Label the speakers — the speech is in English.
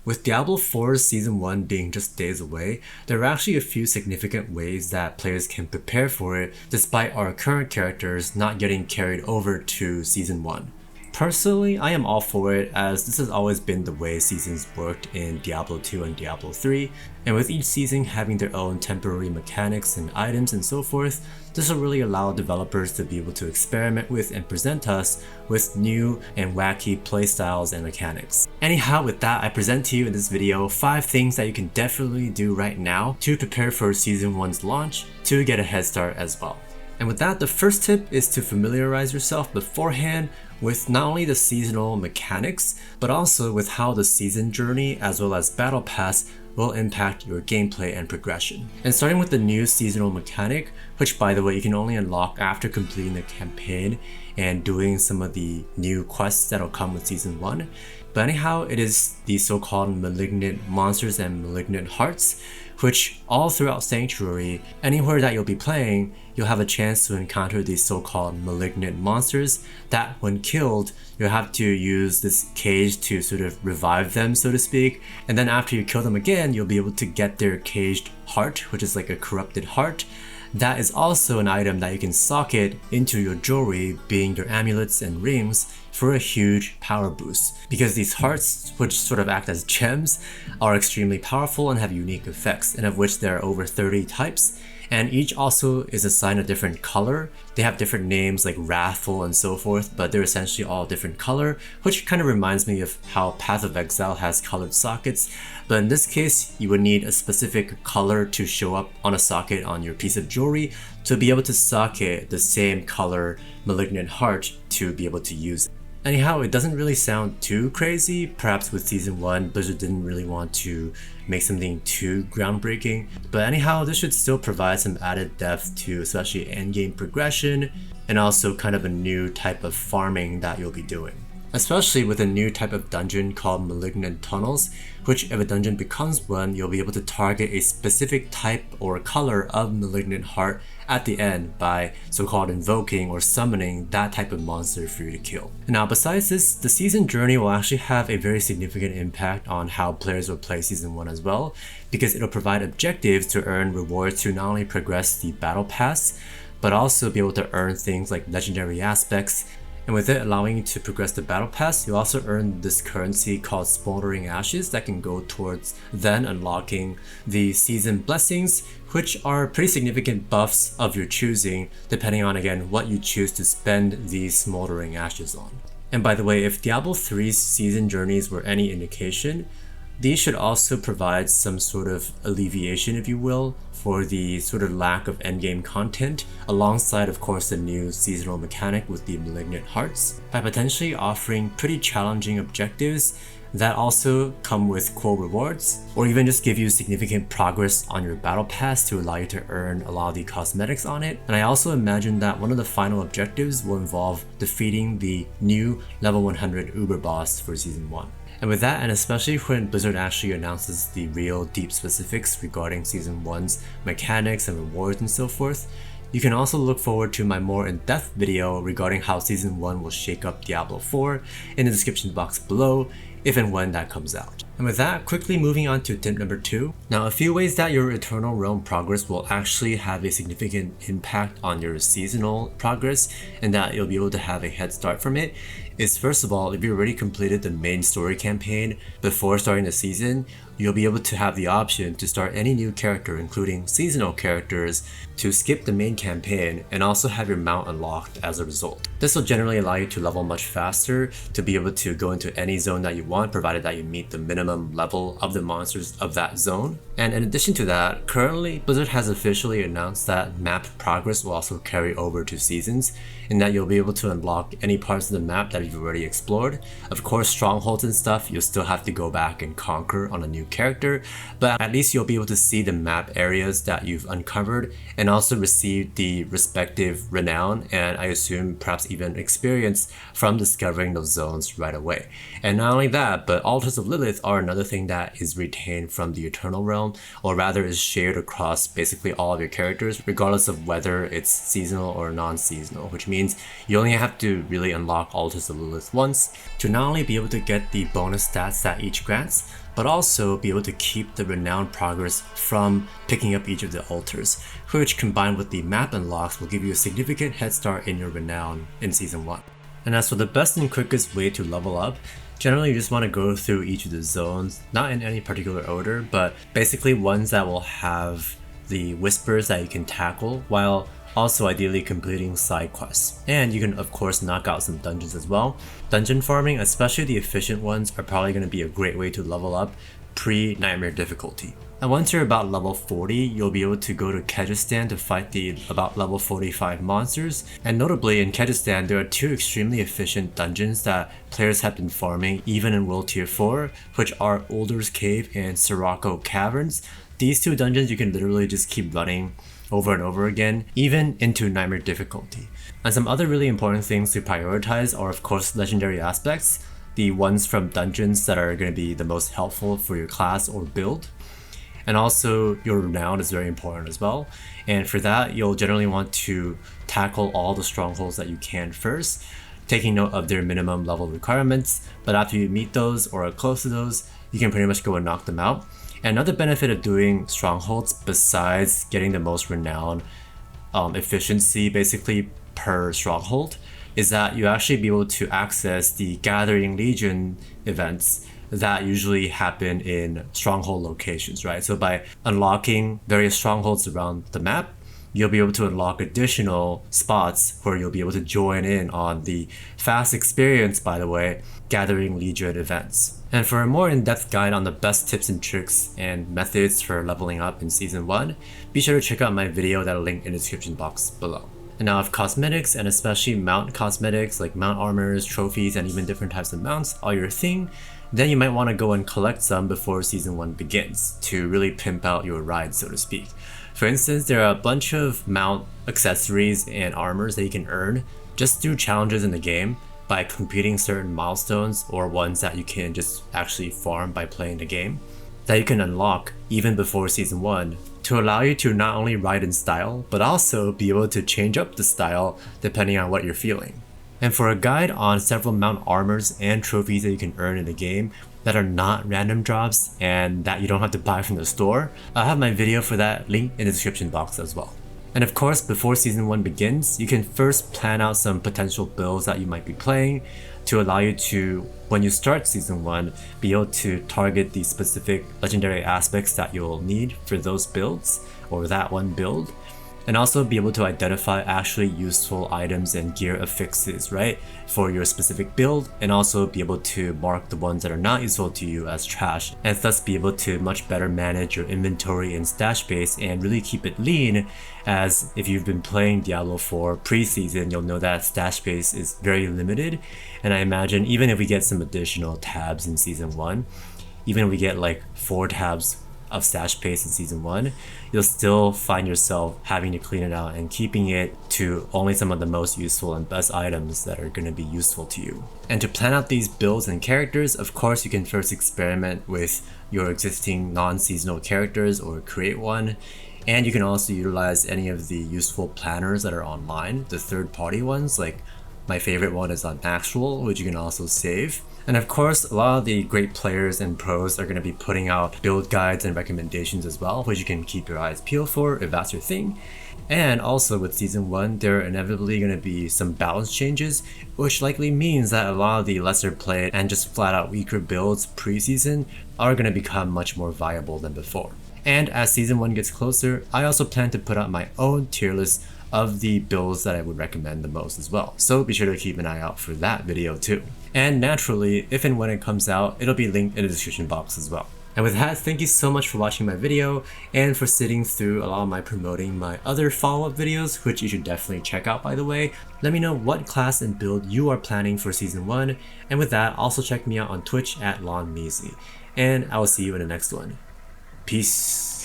Speaker 1: With Diablo 4's Season 1 being just days away, there are actually a few significant ways that players can prepare for it despite our current characters not getting carried over to Season 1. Personally, I am all for it, as this has always been the way seasons worked in Diablo 2 and Diablo 3, and with each season having their own temporary mechanics and items and so forth, this will really allow developers to be able to experiment with and present us with new and wacky playstyles and mechanics. Anyhow, with that, I present to you in this video 5 things that you can definitely do right now to prepare for Season 1's launch to get a head start as well. And with that, the first tip is to familiarize yourself beforehand with not only the seasonal mechanics, but also with how the season journey as well as battle pass will impact your gameplay and progression. And starting with the new seasonal mechanic, which by the way you can only unlock after completing the campaign and doing some of the new quests that'll come with Season 1. But anyhow, it is the so-called malignant monsters and malignant hearts, which all throughout Sanctuary, anywhere that you'll be playing, you'll have a chance to encounter these so-called malignant monsters that when killed, you'll have to use this cage to sort of revive them, so to speak. And then after you kill them again, you'll be able to get their caged heart, which is like a corrupted heart. That is also an item that you can socket into your jewelry, being your amulets and rings, for a huge power boost. Because these hearts, which sort of act as gems, are extremely powerful and have unique effects, and of which there are over 30 types. And each also is assigned a different color. They have different names like Wrathful and so forth, but they're essentially all different color, which kind of reminds me of how Path of Exile has colored sockets. But in this case, you would need a specific color to show up on a socket on your piece of jewelry to be able to socket the same color Malignant Heart to be able to use it. Anyhow, it doesn't really sound too crazy. Perhaps with Season 1, Blizzard didn't really want to make something too groundbreaking. But anyhow, this should still provide some added depth to especially endgame progression and also kind of a new type of farming that you'll be doing. Especially with a new type of dungeon called Malignant Tunnels, which if a dungeon becomes one, you'll be able to target a specific type or color of Malignant Heart at the end by so-called invoking or summoning that type of monster for you to kill. Now besides this, the season journey will actually have a very significant impact on how players will play Season 1 as well, because it'll provide objectives to earn rewards to not only progress the battle pass, but also be able to earn things like legendary aspects. And with it allowing you to progress the battle pass, you also earn this currency called Smoldering Ashes that can go towards then unlocking the season blessings, which are pretty significant buffs of your choosing, depending on again what you choose to spend these Smoldering Ashes on. And by the way, if Diablo 3's season journeys were any indication, these should also provide some sort of alleviation, if you will, for the sort of lack of endgame content, alongside of course the new seasonal mechanic with the Malignant Hearts, by potentially offering pretty challenging objectives that also come with cool rewards, or even just give you significant progress on your battle pass to allow you to earn a lot of the cosmetics on it. And I also imagine that one of the final objectives will involve defeating the new level 100 Uber boss for Season 1. And with that, and especially when Blizzard actually announces the real deep specifics regarding Season 1's mechanics and rewards and so forth, you can also look forward to my more in-depth video regarding how Season 1 will shake up Diablo 4 in the description box below, if and when that comes out. And with that, quickly moving on to tip number 2. Now, a few ways that your Eternal Realm progress will actually have a significant impact on your seasonal progress, and that you'll be able to have a head start from it, is first of all, if you already completed the main story campaign before starting the season, you'll be able to have the option to start any new character, including seasonal characters, to skip the main campaign and also have your mount unlocked as a result. This will generally allow you to level much faster, to be able to go into any zone that you want, provided that you meet the minimum level of the monsters of that zone. And in addition to that, currently Blizzard has officially announced that map progress will also carry over to seasons, and that you'll be able to unlock any parts of the map that you've already explored. Of course, strongholds and stuff, you'll still have to go back and conquer on a new character, but at least you'll be able to see the map areas that you've uncovered and also receive the respective renown, and I assume perhaps even experience from discovering those zones right away. And not only that, but Altars of Lilith are another thing that is retained from the Eternal Realm, or rather is shared across basically all of your characters, regardless of whether it's seasonal or non-seasonal, which means you only have to really unlock Altars of Lilith once to not only be able to get the bonus stats that each grants, but also be able to keep the Renown progress from picking up each of the altars, which combined with the map unlocks will give you a significant head start in your Renown in Season 1. And as for the best and quickest way to level up, generally you just want to go through each of the zones, not in any particular order, but basically ones that will have the whispers that you can tackle, while also ideally completing side quests. And you can of course knock out some dungeons as well. Dungeon farming, especially the efficient ones, are probably going to be a great way to level up pre-nightmare difficulty. And once you're about level 40, you'll be able to go to Kyrgyzstan to fight the about level 45 monsters. And notably in Kyrgyzstan, there are two extremely efficient dungeons that players have been farming even in World Tier 4, which are Older's Cave and Sirocco Caverns. These two dungeons you can literally just keep running over and over again, even into nightmare difficulty. And some other really important things to prioritize are of course legendary aspects, the ones from dungeons that are going to be the most helpful for your class or build. And also your renown is very important as well. And for that, you'll generally want to tackle all the strongholds that you can first, taking note of their minimum level requirements. But after you meet those or are close to those, you can pretty much go and knock them out. And another benefit of doing strongholds, besides getting the most renown efficiency basically per stronghold, is that you actually be able to access the Gathering Legion events that usually happen in stronghold locations, right? So by unlocking various strongholds around the map, you'll be able to unlock additional spots where you'll be able to join in on the fast experience, by the way, Gathering Legion events. And for a more in-depth guide on the best tips and tricks and methods for leveling up in Season 1, be sure to check out my video that I'll link in the description box below. And now if cosmetics, and especially mount cosmetics like mount armors, trophies, and even different types of mounts are your thing, then you might want to go and collect some before Season 1 begins to really pimp out your ride, so to speak. For instance, there are a bunch of mount accessories and armors that you can earn just through challenges in the game by completing certain milestones, or ones that you can just actually farm by playing the game, that you can unlock even before Season 1 to allow you to not only ride in style, but also be able to change up the style depending on what you're feeling. And for a guide on several mount armors and trophies that you can earn in the game that are not random drops and that you don't have to buy from the store, I'll have my video for that link in the description box as well. And of course, before Season 1 begins, you can first plan out some potential builds that you might be playing to allow you to, when you start Season 1, be able to target the specific legendary aspects that you'll need for those builds, or that one build. And also be able to identify actually useful items and gear affixes, right, for your specific build, and also be able to mark the ones that are not useful to you as trash, and thus be able to much better manage your inventory and stash base and really keep it lean, as if you've been playing Diablo 4 pre-season, you'll know that stash space is very limited. And I imagine even if we get some additional tabs in Season 1, even if we get like 4 tabs of stash space in Season 1, you'll still find yourself having to clean it out and keeping it to only some of the most useful and best items that are going to be useful to you. And to plan out these builds and characters, of course you can first experiment with your existing non-seasonal characters or create one. And you can also utilize any of the useful planners that are online, the third-party ones, like my favorite one is on Actual, which you can also save. And of course, a lot of the great players and pros are going to be putting out build guides and recommendations as well, which you can keep your eyes peeled for if that's your thing. And also with Season 1, there are inevitably going to be some balance changes, which likely means that a lot of the lesser played and just flat out weaker builds pre-season are going to become much more viable than before. And as Season 1 gets closer, I also plan to put out my own tier list of the builds that I would recommend the most as well. So be sure to keep an eye out for that video too. And naturally, if and when it comes out, it'll be linked in the description box as well. And with that, thank you so much for watching my video and for sitting through a lot of my promoting my other follow-up videos, which you should definitely check out, by the way. Let me know what class and build you are planning for Season 1. And with that, also check me out on Twitch at Measley. And I will see you in the next one. Peace.